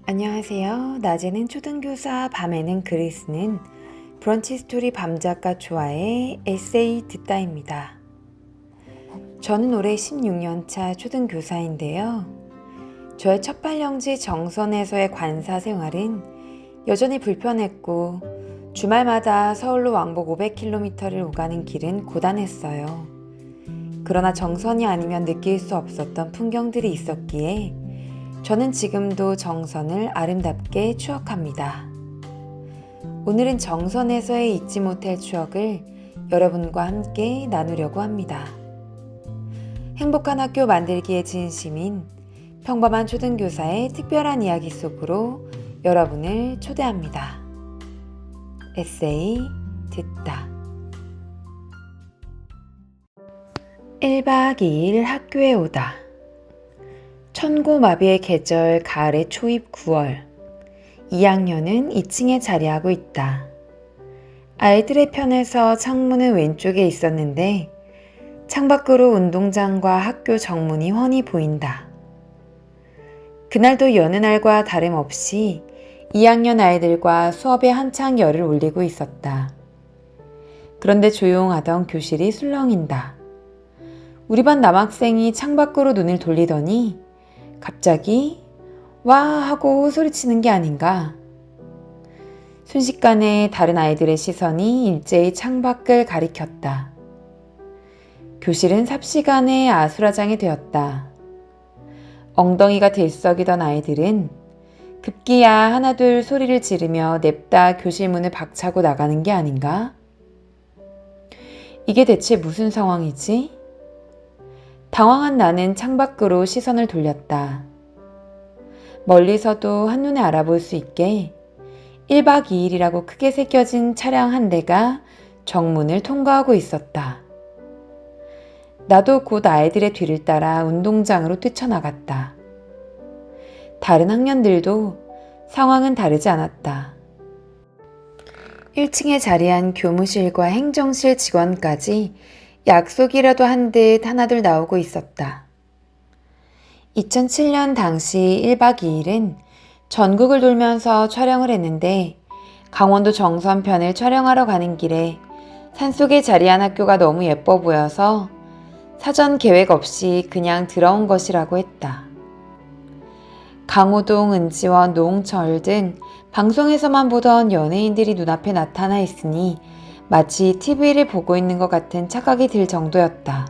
안녕하세요. 낮에는 초등교사, 밤에는 글을 쓰는 브런치 스토리 밤작가 조아의 에세이 듣다입니다. 저는 올해 16년차 초등교사인데요. 저의 첫 발령지 정선에서의 관사 생활은 여전히 불편했고 주말마다 서울로 왕복 500km를 오가는 길은 고단했어요. 그러나 정선이 아니면 느낄 수 없었던 풍경들이 있었기에 저는 지금도 정선을 아름답게 추억합니다. 오늘은 정선에서의 잊지 못할 추억을 여러분과 함께 나누려고 합니다. 행복한 학교 만들기의 진심인 평범한 초등교사의 특별한 이야기 속으로 여러분을 초대합니다. 에세이 듣다. 1박 2일 학교에 오다. 천고마비의 계절 가을의 초입 9월. 2학년은 2층에 자리하고 있다. 아이들의 편에서 창문은 왼쪽에 있었는데 창밖으로 운동장과 학교 정문이 훤히 보인다. 그날도 여느 날과 다름없이 2학년 아이들과 수업에 한창 열을 올리고 있었다. 그런데 조용하던 교실이 술렁인다. 우리 반 남학생이 창밖으로 눈을 돌리더니 갑자기 와 하고 소리치는 게 아닌가. 순식간에 다른 아이들의 시선이 일제히 창밖을 가리켰다. 교실은 삽시간에 아수라장이 되었다. 엉덩이가 들썩이던 아이들은 급기야 하나둘 소리를 지르며 냅다 교실 문을 박차고 나가는 게 아닌가? 이게 대체 무슨 상황이지? 당황한 나는 창밖으로 시선을 돌렸다. 멀리서도 한눈에 알아볼 수 있게 1박 2일이라고 크게 새겨진 차량 한 대가 정문을 통과하고 있었다. 나도 곧 아이들의 뒤를 따라 운동장으로 뛰쳐나갔다. 다른 학년들도 상황은 다르지 않았다. 1층에 자리한 교무실과 행정실 직원까지 약속이라도 한 듯 하나둘 나오고 있었다. 2007년 당시 1박 2일은 전국을 돌면서 촬영을 했는데 강원도 정선편을 촬영하러 가는 길에 산속에 자리한 학교가 너무 예뻐 보여서 사전 계획 없이 그냥 들어온 것이라고 했다. 강호동, 은지원, 노홍철 등 방송에서만 보던 연예인들이 눈앞에 나타나 있으니 마치 TV를 보고 있는 것 같은 착각이 들 정도였다.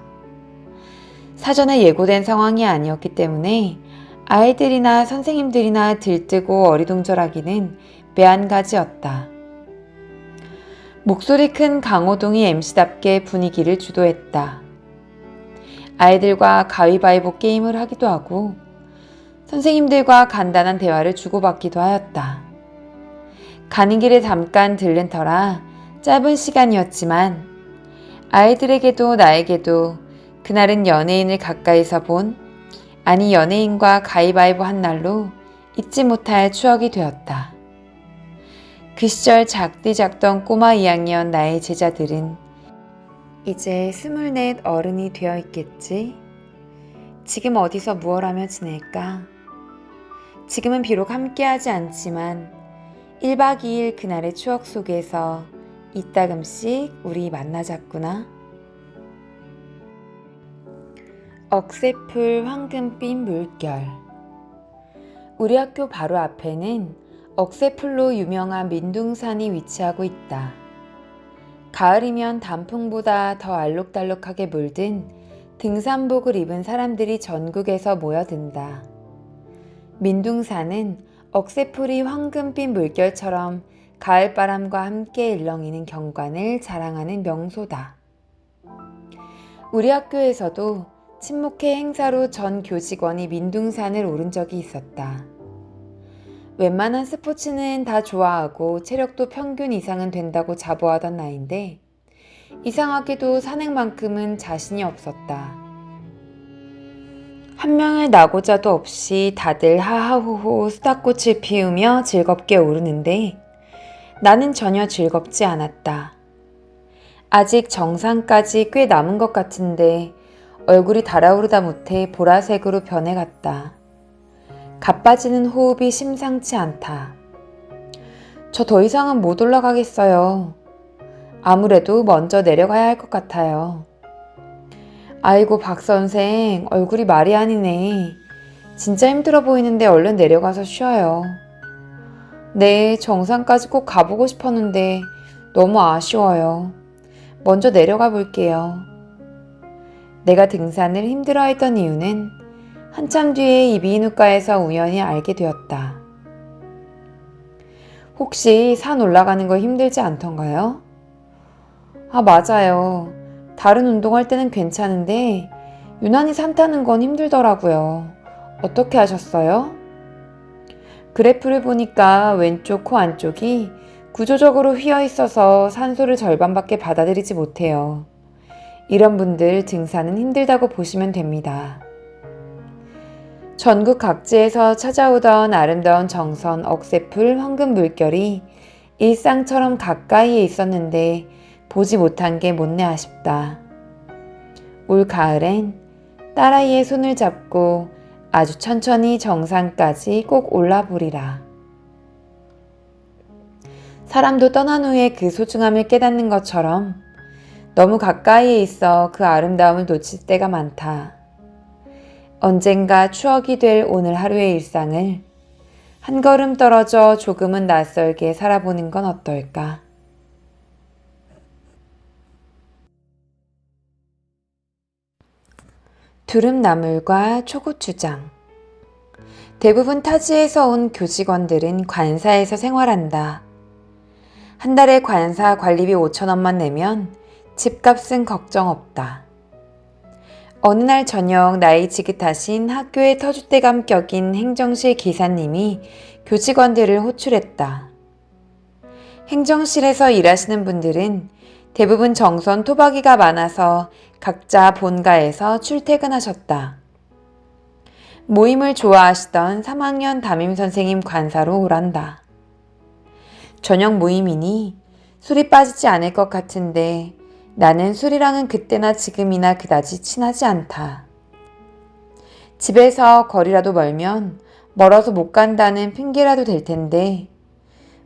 사전에 예고된 상황이 아니었기 때문에 아이들이나 선생님들이나 들뜨고 어리둥절하기는 매한가지였다. 목소리 큰 강호동이 MC답게 분위기를 주도했다. 아이들과 가위바위보 게임을 하기도 하고 선생님들과 간단한 대화를 주고받기도 하였다. 가는 길에 잠깐 들른 터라 짧은 시간이었지만 아이들에게도 나에게도 그날은 연예인을 가까이서 본, 아니 연예인과 가위바위보 한 날로 잊지 못할 추억이 되었다. 그 시절 작디 작던 꼬마 2학년 나의 제자들은 이제 24 어른이 되어 있겠지? 지금 어디서 무얼 하며 지낼까? 지금은 비록 함께하지 않지만 1박 2일 그날의 추억 속에서 이따금씩 우리 만나자꾸나. 억새풀 황금빛 물결. 우리 학교 바로 앞에는 억새풀로 유명한 민둥산이 위치하고 있다. 가을이면 단풍보다 더 알록달록하게 물든 등산복을 입은 사람들이 전국에서 모여든다. 민둥산은 억새풀이 황금빛 물결처럼 가을바람과 함께 일렁이는 경관을 자랑하는 명소다. 우리 학교에서도 친목회 행사로 전 교직원이 민둥산을 오른 적이 있었다. 웬만한 스포츠는 다 좋아하고 체력도 평균 이상은 된다고 자부하던 나인데 이상하게도 산행만큼은 자신이 없었다. 한 명의 낙오자도 없이 다들 하하호호 수다꽃을 피우며 즐겁게 오르는데 나는 전혀 즐겁지 않았다. 아직 정상까지 꽤 남은 것 같은데 얼굴이 달아오르다 못해 보라색으로 변해갔다. 가빠지는 호흡이 심상치 않다. 저 더 이상은 못 올라가겠어요. 아무래도 먼저 내려가야 할 것 같아요. 아이고, 박 선생, 얼굴이 말이 아니네. 진짜 힘들어 보이는데 얼른 내려가서 쉬어요. 네, 정상까지 꼭 가보고 싶었는데 너무 아쉬워요. 먼저 내려가 볼게요. 내가 등산을 힘들어했던 이유는 한참 뒤에 이비인후과에서 우연히 알게 되었다. 혹시 산 올라가는 거 힘들지 않던가요? 아, 맞아요. 다른 운동할 때는 괜찮은데 유난히 산 타는 건 힘들더라고요. 어떻게 하셨어요? 그래프를 보니까 왼쪽 코 안쪽이 구조적으로 휘어 있어서 산소를 절반밖에 받아들이지 못해요. 이런 분들 등산은 힘들다고 보시면 됩니다. 전국 각지에서 찾아오던 아름다운 정선, 억새풀, 황금 물결이 일상처럼 가까이에 있었는데 보지 못한 게 못내 아쉽다. 올 가을엔 딸아이의 손을 잡고 아주 천천히 정상까지 꼭 올라보리라. 사람도 떠난 후에 그 소중함을 깨닫는 것처럼 너무 가까이에 있어 그 아름다움을 놓칠 때가 많다. 언젠가 추억이 될 오늘 하루의 일상을 한 걸음 떨어져 조금은 낯설게 살아보는 건 어떨까? 두릅나물과 초고추장. 대부분 타지에서 온 교직원들은 관사에서 생활한다. 한 달에 관사 관리비 5,000원만 내면 집값은 걱정 없다. 어느 날 저녁 나이 지긋하신 학교의 터줏대감 격인 행정실 기사님이 교직원들을 호출했다. 행정실에서 일하시는 분들은 대부분 정선 토박이가 많아서 각자 본가에서 출퇴근하셨다. 모임을 좋아하시던 3학년 담임선생님 관사로 오란다. 저녁 모임이니 술이 빠지지 않을 것 같은데 나는 술이랑은 그때나 지금이나 그다지 친하지 않다. 집에서 거리라도 멀면 멀어서 못 간다는 핑계라도 될 텐데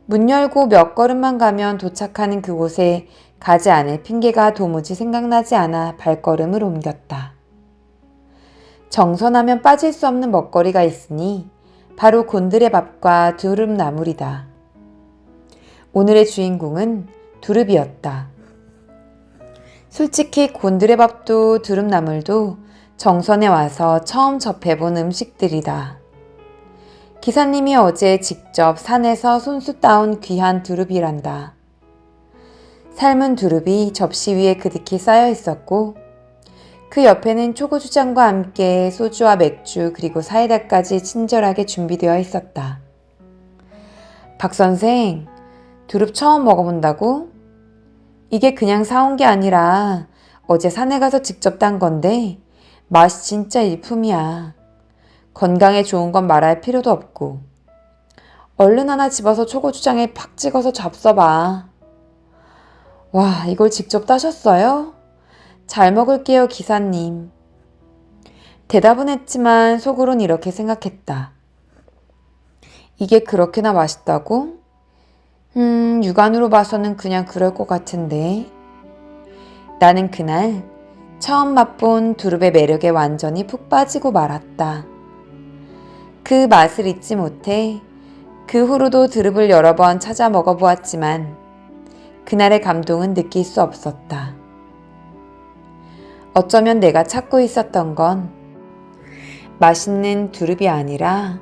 문 열고 몇 걸음만 가면 도착하는 그곳에 가지 않을 핑계가 도무지 생각나지 않아 발걸음을 옮겼다. 정선하면 빠질 수 없는 먹거리가 있으니 바로 곤드레밥과 두릅나물이다. 오늘의 주인공은 두릅이었다. 솔직히 곤드레밥도 두릅나물도 정선에 와서 처음 접해본 음식들이다. 기사님이 어제 직접 산에서 손수 따온 귀한 두릅이란다. 삶은 두릅이 접시 위에 그득히 쌓여 있었고 그 옆에는 초고추장과 함께 소주와 맥주 그리고 사이다까지 친절하게 준비되어 있었다. 박 선생, 두릅 처음 먹어본다고? 이게 그냥 사온 게 아니라 어제 산에 가서 직접 딴 건데 맛이 진짜 일품이야. 건강에 좋은 건 말할 필요도 없고. 얼른 하나 집어서 초고추장에 팍 찍어서 잡숴봐. 와, 이걸 직접 따셨어요? 잘 먹을게요, 기사님. 대답은 했지만 속으론 이렇게 생각했다. 이게 그렇게나 맛있다고? 육안으로 봐서는 그냥 그럴 것 같은데. 나는 그날 처음 맛본 두릅의 매력에 완전히 푹 빠지고 말았다. 그 맛을 잊지 못해 그 후로도 두릅을 여러 번 찾아 먹어보았지만 그날의 감동은 느낄 수 없었다. 어쩌면 내가 찾고 있었던 건 맛있는 두릅이 아니라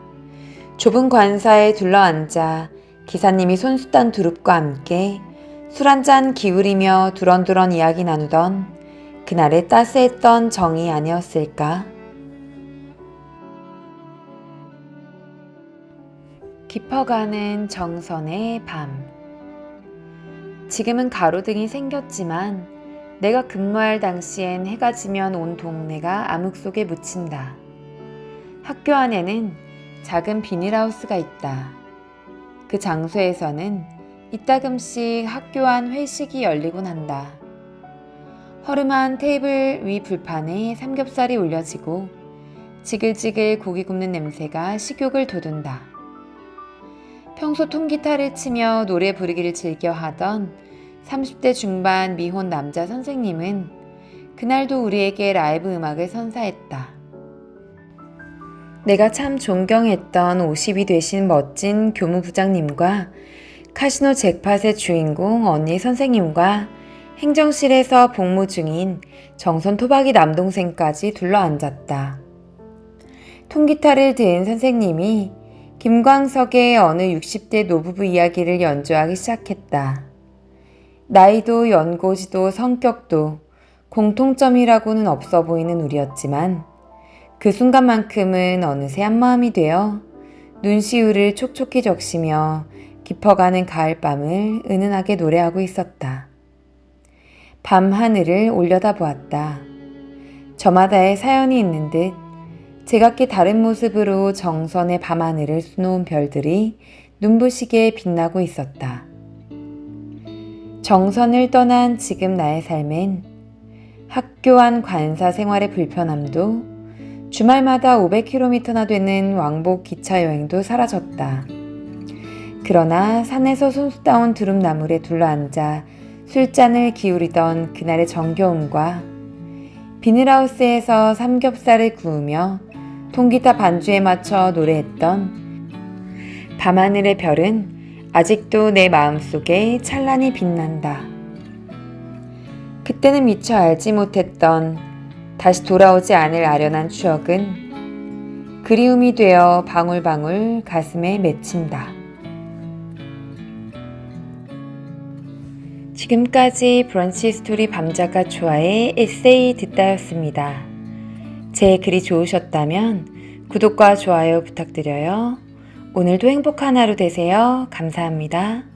좁은 관사에 둘러앉아 기사님이 손수 딴 두릅과 함께 술 한잔 기울이며 두런두런 이야기 나누던 그날의 따스했던 정이 아니었을까? 깊어가는 정선의 밤. 지금은 가로등이 생겼지만 내가 근무할 당시엔 해가 지면 온 동네가 암흑 속에 묻힌다. 학교 안에는 작은 비닐하우스가 있다. 그 장소에서는 이따금씩 학교 안 회식이 열리곤 한다. 허름한 테이블 위 불판에 삼겹살이 올려지고 지글지글 고기 굽는 냄새가 식욕을 돋운다. 평소 통기타를 치며 노래 부르기를 즐겨 하던 30대 중반 미혼 남자 선생님은 그날도 우리에게 라이브 음악을 선사했다. 내가 참 존경했던 50이 되신 멋진 교무부장님과 카시노 잭팟의 주인공 언니 선생님과 행정실에서 복무 중인 정선 토박이 남동생까지 둘러앉았다. 통기타를 든 선생님이 김광석의 어느 60대 노부부 이야기를 연주하기 시작했다. 나이도 연고지도 성격도 공통점이라고는 없어 보이는 우리였지만 그 순간만큼은 어느새 한마음이 되어 눈시울을 촉촉히 적시며 깊어가는 가을밤을 은은하게 노래하고 있었다. 밤하늘을 올려다보았다. 저마다의 사연이 있는 듯 제각기 다른 모습으로 정선의 밤하늘을 수놓은 별들이 눈부시게 빛나고 있었다. 정선을 떠난 지금 나의 삶엔 학교 안 관사 생활의 불편함도 주말마다 500km나 되는 왕복 기차 여행도 사라졌다. 그러나 산에서 손수 따온 두릅나물에 둘러앉아 술잔을 기울이던 그날의 정겨움과 비닐하우스에서 삼겹살을 구우며 통기타 반주에 맞춰 노래했던 밤하늘의 별은 아직도 내 마음속에 찬란히 빛난다. 그때는 미처 알지 못했던 다시 돌아오지 않을 아련한 추억은 그리움이 되어 방울방울 가슴에 맺힌다. 지금까지 브런치 스토리 밤작가 초아의 에세이 듣다였습니다. 제 글이 좋으셨다면 구독과 좋아요 부탁드려요. 오늘도 행복한 하루 되세요. 감사합니다.